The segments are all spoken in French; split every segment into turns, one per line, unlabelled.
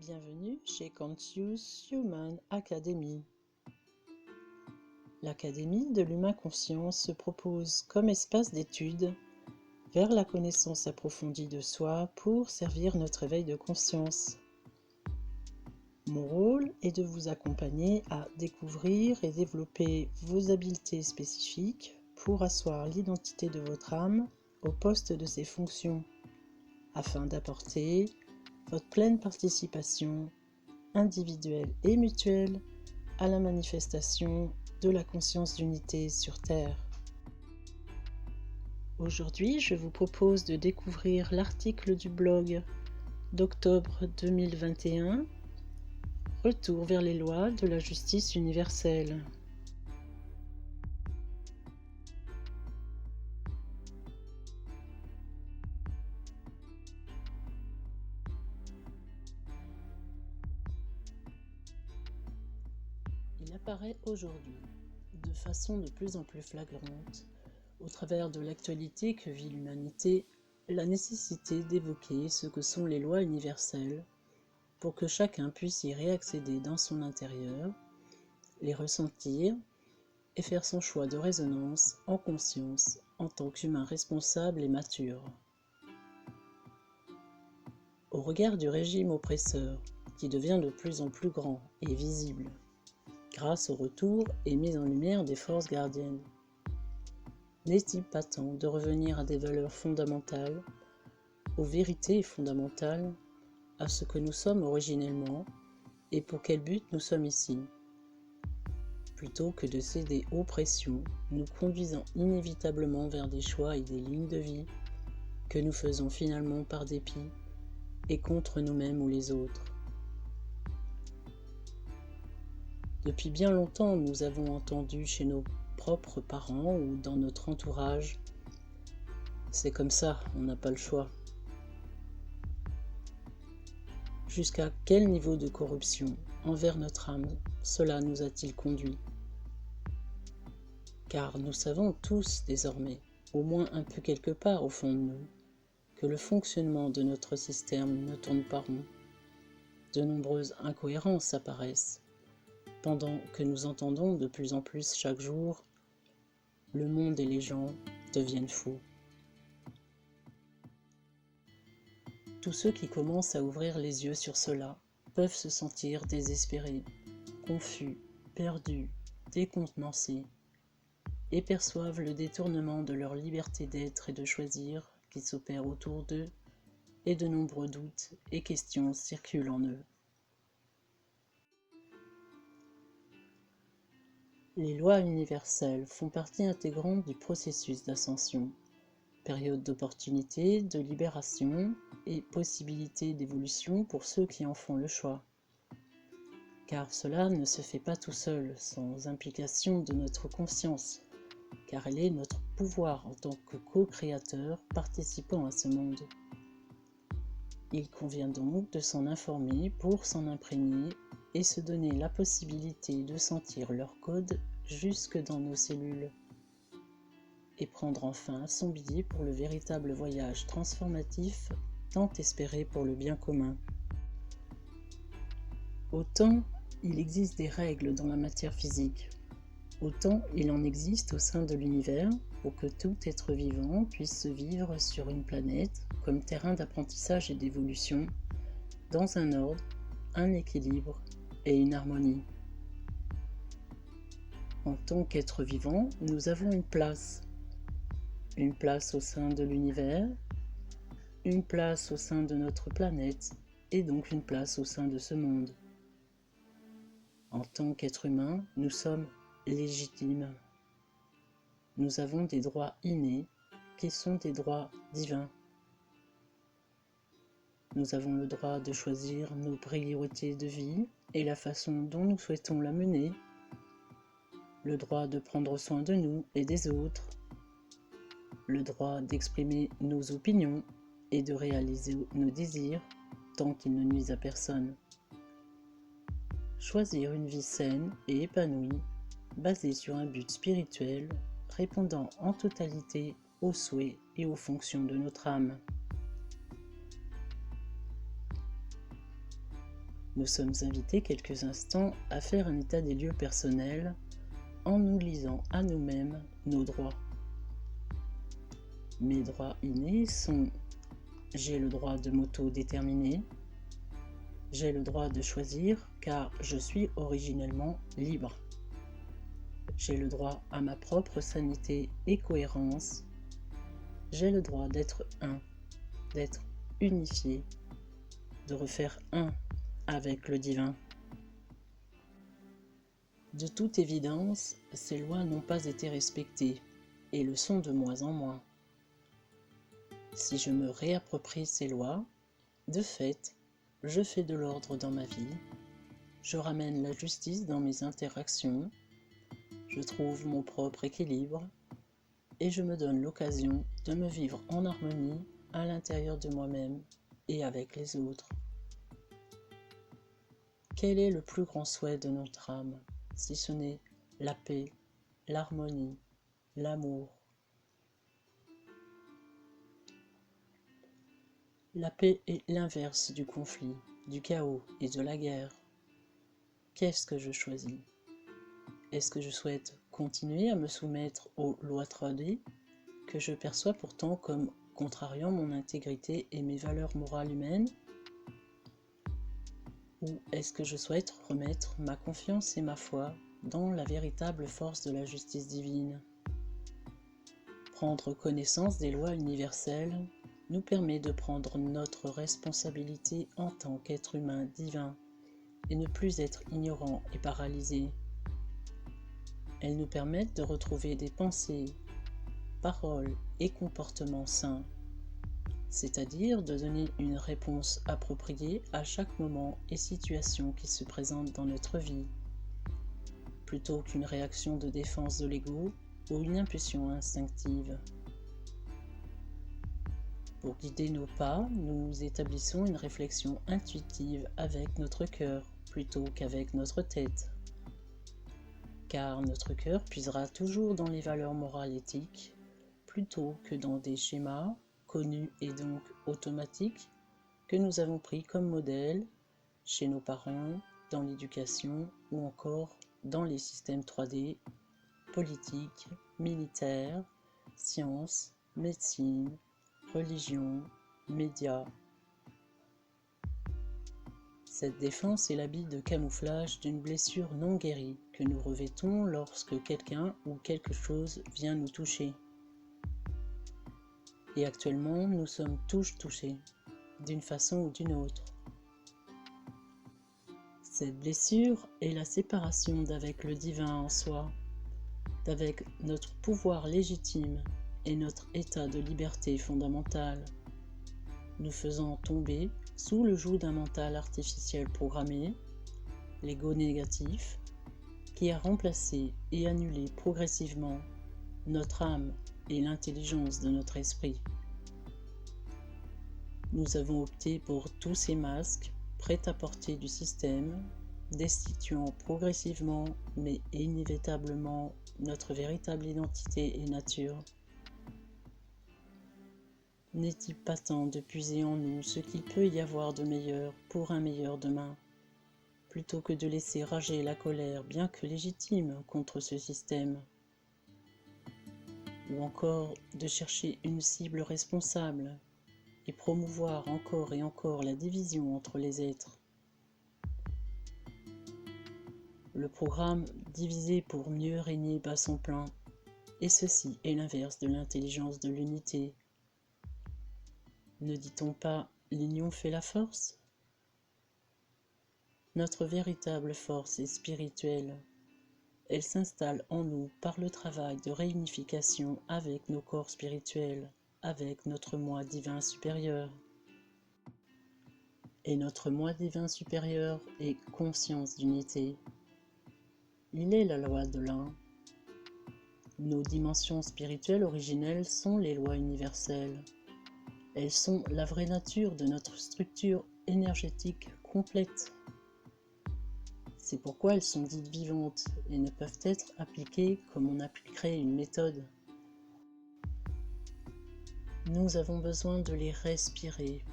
Bienvenue chez Conscious Human Academy. L'Académie de l'humain conscient se propose comme espace d'étude vers la connaissance approfondie de soi pour servir notre éveil de conscience. Mon rôle est de vous accompagner à découvrir et développer vos habiletés spécifiques pour asseoir l'identité de votre âme au poste de ses fonctions, afin d'apporter votre pleine participation individuelle et mutuelle à la manifestation de la conscience d'unité sur Terre. Aujourd'hui, je vous propose de découvrir l'article du blog d'octobre 2021, Retour vers les lois de la justice universelle. Il apparaît aujourd'hui, de façon de plus en plus flagrante, au travers de l'actualité que vit l'humanité, la nécessité d'évoquer ce que sont les lois universelles pour que chacun puisse y réaccéder dans son intérieur, les ressentir et faire son choix de résonance en conscience en tant qu'humain responsable et mature. Au regard du régime oppresseur qui devient de plus en plus grand et visible, grâce au retour et mise en lumière des forces gardiennes, n'est-il pas temps de revenir à des valeurs fondamentales, aux vérités fondamentales, à ce que nous sommes originellement et pour quel but nous sommes ici, plutôt que de céder aux pressions nous conduisant inévitablement vers des choix et des lignes de vie que nous faisons finalement par dépit et contre nous-mêmes ou les autres. Depuis bien longtemps, nous avons entendu chez nos propres parents ou dans notre entourage « c'est comme ça, on n'a pas le choix ». Jusqu'à quel niveau de corruption envers notre âme cela nous a-t-il conduit? Car nous savons tous désormais, au moins un peu quelque part au fond de nous, que le fonctionnement de notre système ne tourne pas rond. De nombreuses incohérences apparaissent, pendant que nous entendons de plus en plus chaque jour « le monde et les gens deviennent fous ». Tous ceux qui commencent à ouvrir les yeux sur cela peuvent se sentir désespérés, confus, perdus, décontenancés, et perçoivent le détournement de leur liberté d'être et de choisir qui s'opère autour d'eux, et de nombreux doutes et questions circulent en eux. Les lois universelles font partie intégrante du processus d'ascension, période d'opportunité, de libération et possibilité d'évolution pour ceux qui en font le choix. Car cela ne se fait pas tout seul, sans implication de notre conscience, car elle est notre pouvoir en tant que co-créateur participant à ce monde. Il convient donc de s'en informer pour s'en imprégner et se donner la possibilité de sentir leur code jusque dans nos cellules, et prendre enfin son billet pour le véritable voyage transformatif tant espéré pour le bien commun. Autant il existe des règles dans la matière physique, autant il en existe au sein de l'univers pour que tout être vivant puisse vivre sur une planète comme terrain d'apprentissage et d'évolution, dans un ordre, un équilibre et une harmonie. En tant qu'être vivant, nous avons une place au sein de l'univers, une place au sein de notre planète et donc une place au sein de ce monde. En tant qu'être humain, nous sommes légitimes. Nous avons des droits innés qui sont des droits divins. Nous avons le droit de choisir nos priorités de vie et la façon dont nous souhaitons la mener, le droit de prendre soin de nous et des autres, le droit d'exprimer nos opinions et de réaliser nos désirs tant qu'ils ne nuisent à personne. Choisir une vie saine et épanouie, basée sur un but spirituel, répondant en totalité aux souhaits et aux fonctions de notre âme. Nous sommes invités quelques instants à faire un état des lieux personnel en nous lisant à nous-mêmes nos droits. Mes droits innés sont: j'ai le droit de m'auto-déterminer, j'ai le droit de choisir car je suis originellement libre. J'ai le droit à ma propre sanité et cohérence. J'ai le droit d'être un, d'être unifié, de refaire un avec le divin. De toute évidence, ces lois n'ont pas été respectées et le sont de moins en moins. Si je me réapproprie ces lois, de fait, je fais de l'ordre dans ma vie, je ramène la justice dans mes interactions, je trouve mon propre équilibre et je me donne l'occasion de me vivre en harmonie à l'intérieur de moi-même et avec les autres. Quel est le plus grand souhait de notre âme, si ce n'est la paix, l'harmonie, l'amour? La paix est l'inverse du conflit, du chaos et de la guerre. Qu'est-ce que je choisis? Est-ce que je souhaite continuer à me soumettre aux lois 3D, que je perçois pourtant comme contrariant mon intégrité et mes valeurs morales humaines? Ou est-ce que je souhaite remettre ma confiance et ma foi dans la véritable force de la justice divine? Prendre connaissance des lois universelles nous permet de prendre notre responsabilité en tant qu'être humain divin et ne plus être ignorant et paralysé. Elles nous permettent de retrouver des pensées, paroles et comportements sains, c'est-à-dire de donner une réponse appropriée à chaque moment et situation qui se présente dans notre vie, plutôt qu'une réaction de défense de l'ego ou une impulsion instinctive. Pour guider nos pas, nous établissons une réflexion intuitive avec notre cœur plutôt qu'avec notre tête. Car notre cœur puisera toujours dans les valeurs morales éthiques plutôt que dans des schémas connus et donc automatiques que nous avons pris comme modèle chez nos parents, dans l'éducation ou encore dans les systèmes 3D, politiques, militaires, sciences, médecine, religion, médias. Cette défense est l'habit de camouflage d'une blessure non guérie que nous revêtons lorsque quelqu'un ou quelque chose vient nous toucher. Et actuellement, nous sommes tous touchés, d'une façon ou d'une autre. Cette blessure est la séparation d'avec le divin en soi, d'avec notre pouvoir légitime et notre état de liberté fondamentale, nous faisant tomber sous le joug d'un mental artificiel programmé, l'ego négatif, qui a remplacé et annulé progressivement notre âme et l'intelligence de notre esprit. Nous avons opté pour tous ces masques prêt-à-porter du système, destituant progressivement mais inévitablement notre véritable identité et nature. N'est-il pas temps de puiser en nous ce qu'il peut y avoir de meilleur pour un meilleur demain, plutôt que de laisser rager la colère bien que légitime contre ce système, ou encore de chercher une cible responsable et promouvoir encore et encore la division entre les êtres. Le programme diviser pour mieux régner bat son plein, et ceci est l'inverse de l'intelligence de l'unité. Ne dit-on pas « l'union fait la force » ? Notre véritable force est spirituelle. Elle s'installe en nous par le travail de réunification avec nos corps spirituels, avec notre moi divin supérieur. Et notre moi divin supérieur est conscience d'unité. Il est la loi de l'un. Nos dimensions spirituelles originelles sont les lois universelles. Elles sont la vraie nature de notre structure énergétique complète. C'est pourquoi elles sont dites vivantes et ne peuvent être appliquées comme on appliquerait une méthode. Nous avons besoin de les respirer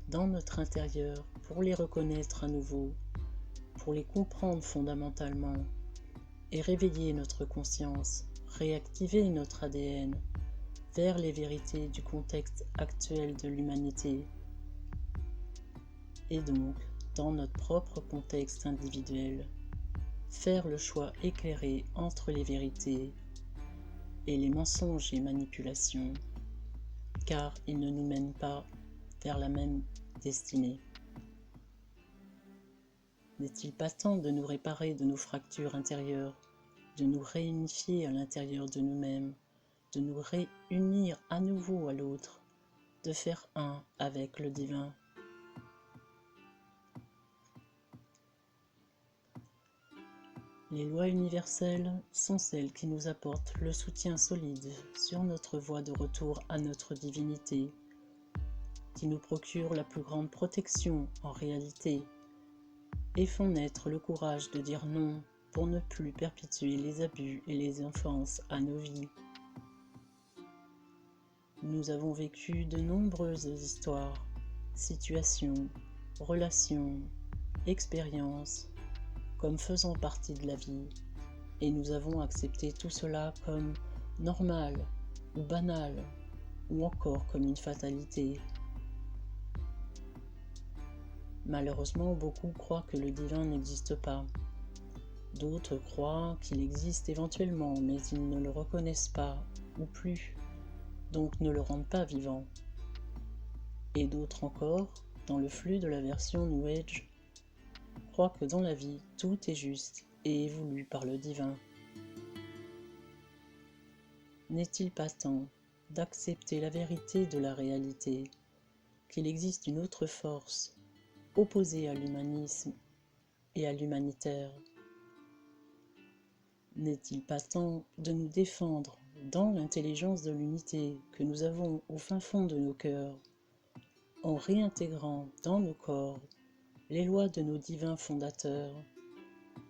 dans notre intérieur pour les reconnaître à nouveau pour les comprendre fondamentalement et réveiller notre conscience, réactiver notre ADN vers les vérités du contexte actuel de l'humanité et donc dans notre propre contexte individuel, faire le choix éclairé entre les vérités et les mensonges et manipulations, car ils ne nous mènent pas vers la même destinée. N'est-il pas temps de nous réparer de nos fractures intérieures, de nous réunifier à l'intérieur de nous-mêmes, de nous réunir à nouveau à l'autre, de faire un avec le divin? Les lois universelles sont celles qui nous apportent le soutien solide sur notre voie de retour à notre divinité, qui nous procurent la plus grande protection en réalité, et font naître le courage de dire non pour ne plus perpétuer les abus et les offenses à nos vies. Nous avons vécu de nombreuses histoires, situations, relations, expériences, comme faisant partie de la vie, et nous avons accepté tout cela comme normal ou banal, ou encore comme une fatalité. Malheureusement, beaucoup croient que le divin n'existe pas. D'autres croient qu'il existe éventuellement, mais ils ne le reconnaissent pas, ou plus, donc ne le rendent pas vivant. Et d'autres encore, dans le flux de la version New Age, croient que dans la vie, tout est juste et est voulu par le divin. N'est-il pas temps d'accepter la vérité de la réalité, qu'il existe une autre force, opposée à l'humanisme et à l'humanitaire? N'est-il pas temps de nous défendre dans l'intelligence de l'unité que nous avons au fin fond de nos cœurs, en réintégrant dans nos corps les lois de nos divins fondateurs,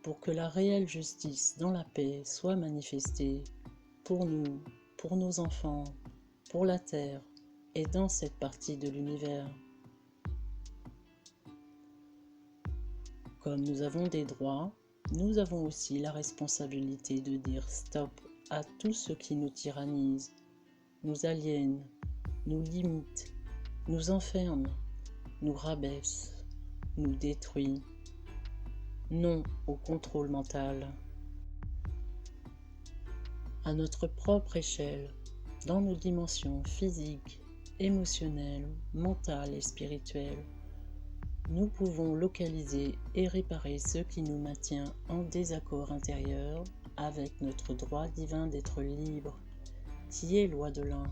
pour que la réelle justice dans la paix soit manifestée pour nous, pour nos enfants, pour la Terre et dans cette partie de l'univers? Comme nous avons des droits, nous avons aussi la responsabilité de dire stop à tout ce qui nous tyrannise, nous aliène, nous limite, nous enferme, nous rabaisse, nous détruit. Non au contrôle mental. À notre propre échelle, dans nos dimensions physiques, émotionnelles, mentales et spirituelles, nous pouvons localiser et réparer ce qui nous maintient en désaccord intérieur avec notre droit divin d'être libre, qui est loi de l'un,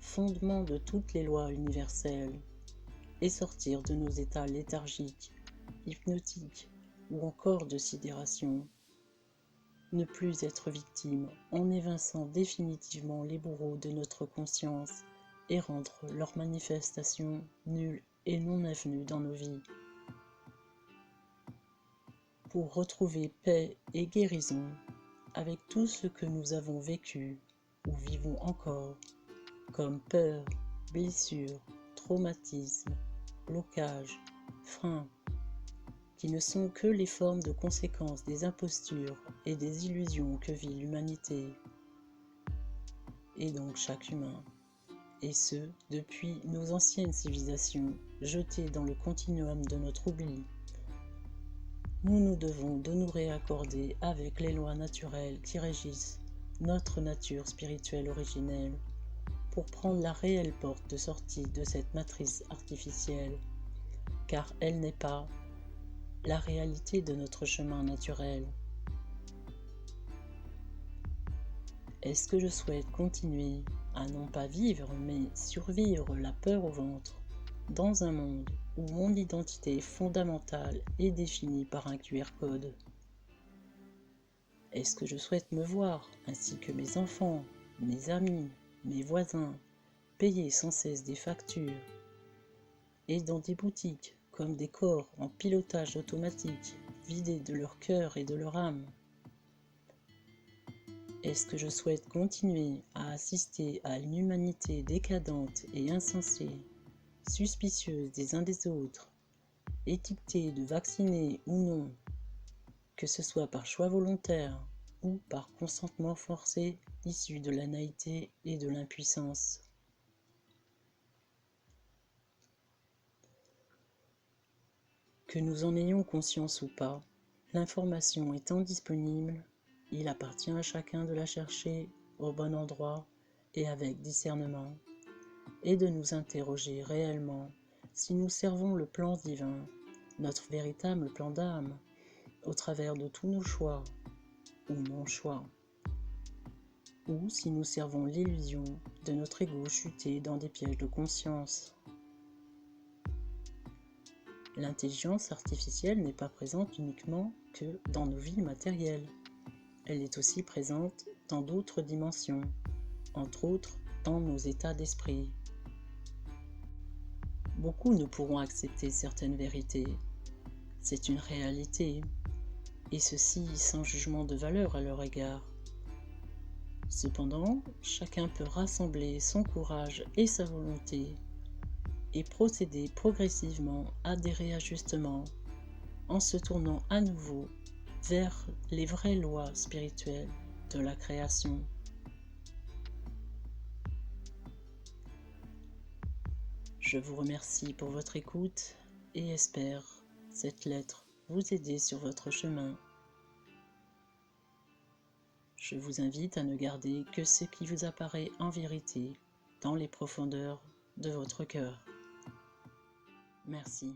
fondement de toutes les lois universelles, et sortir de nos états léthargiques, hypnotiques ou encore de sidération. Ne plus être victime en évinçant définitivement les bourreaux de notre conscience et rendre leurs manifestations nulles et non avenues dans nos vies. Pour retrouver paix et guérison avec tout ce que nous avons vécu ou vivons encore, comme peur, blessure, traumatisme, blocage, frein, qui ne sont que les formes de conséquences des impostures et des illusions que vit l'humanité, et donc chaque humain, et ce, depuis nos anciennes civilisations, jetées dans le continuum de notre oubli. Nous nous devons de nous réaccorder avec les lois naturelles qui régissent notre nature spirituelle originelle, pour prendre la réelle porte de sortie de cette matrice artificielle, car elle n'est pas la réalité de notre chemin naturel. Est-ce que je souhaite continuer à non pas vivre, mais survivre la peur au ventre, dans un monde où mon identité fondamentale est définie par un QR code? Est-ce que je souhaite me voir, ainsi que mes enfants, mes amis, mes voisins, payer sans cesse des factures, et dans des boutiques comme des corps en pilotage automatique, vidés de leur cœur et de leur âme? Est-ce que je souhaite continuer à assister à une humanité décadente et insensée, suspicieuse des uns des autres, étiquetée de vaccinés ou non, que ce soit par choix volontaire ou par consentement forcé issu de la naïveté et de l'impuissance. Que nous en ayons conscience ou pas, l'information étant disponible, il appartient à chacun de la chercher au bon endroit et avec discernement, et de nous interroger réellement si nous servons le plan divin, notre véritable plan d'âme, au travers de tous nos choix ou non-choix, ou si nous servons l'illusion de notre ego chuté dans des pièges de conscience. L'intelligence artificielle n'est pas présente uniquement que dans nos vies matérielles. Elle est aussi présente dans d'autres dimensions, entre autres dans nos états d'esprit. Beaucoup ne pourront accepter certaines vérités. C'est une réalité, et ceci sans jugement de valeur à leur égard. Cependant, chacun peut rassembler son courage et sa volonté et procéder progressivement à des réajustements en se tournant à nouveau vers les vraies lois spirituelles de la création. Je vous remercie pour votre écoute et espère cette lettre vous aider sur votre chemin. Je vous invite à ne garder que ce qui vous apparaît en vérité dans les profondeurs de votre cœur. Merci.